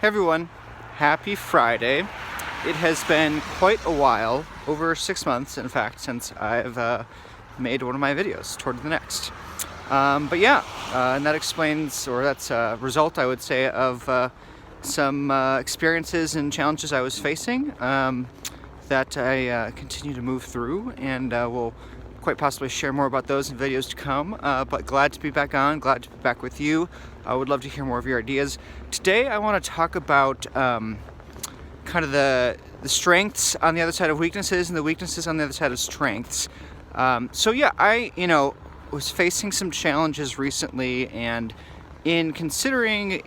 Hey everyone, happy Friday. It has been quite a while, over 6 months in fact, since I've made one of my videos, Toward the Next. But yeah, and that explains, or that's a result I would say, of some experiences and challenges I was facing that I continue to move through, and will quite possibly share more about those in videos to come, but glad to be back on, glad to be back with you. I would love to hear more of your ideas. Today I want to talk about kind of the strengths on the other side of weaknesses and the weaknesses on the other side of strengths. So yeah, I was facing some challenges recently, and in considering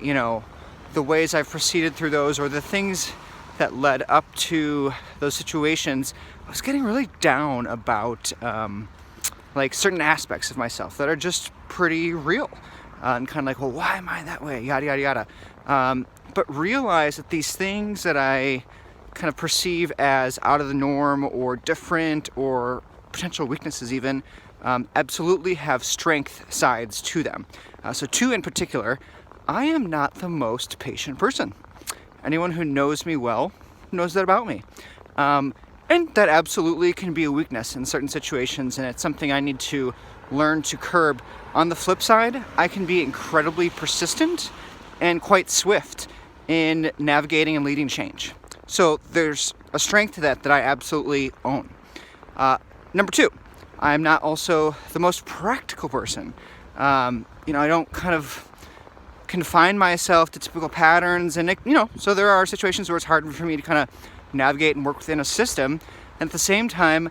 the ways I've proceeded through those, or the things that led up to those situations, I was getting really down about like certain aspects of myself that are just pretty real, and kind of like, well, why am I that way? Yada yada yada. But realize that these things that I kind of perceive as out of the norm or different or potential weaknesses even, absolutely have strength sides to them. So two in particular, I am not the most patient person. Anyone who knows me well knows that about me. And that absolutely can be a weakness in certain situations, and it's something I need to learn to curb. On the flip side, I can be incredibly persistent and quite swift in navigating and leading change. So there's a strength to that I absolutely own. Number two, I'm not also the most practical person. I don't kind of confine myself to typical patterns, and so there are situations where it's hard for me to kind of navigate and work within a system. And at the same time,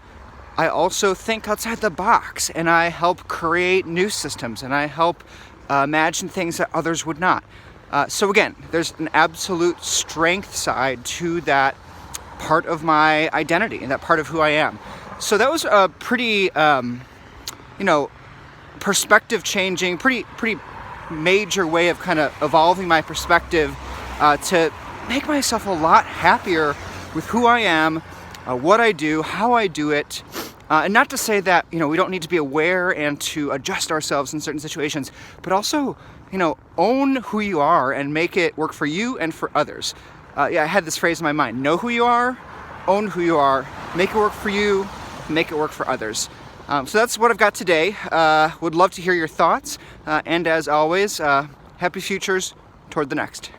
I also think outside the box, and I help create new systems, and I help imagine things that others would not. So again, there's an absolute strength side to that part of my identity and that part of who I am. So that was a pretty, perspective changing, pretty major way of kind of evolving my perspective to make myself a lot happier with who I am, what I do, how I do it. And not to say that, we don't need to be aware and to adjust ourselves in certain situations, but also, own who you are and make it work for you and for others. I had this phrase in my mind: know who you are, own who you are, make it work for you, make it work for others. So that's what I've got today. Would love to hear your thoughts. And as always, happy futures toward the next.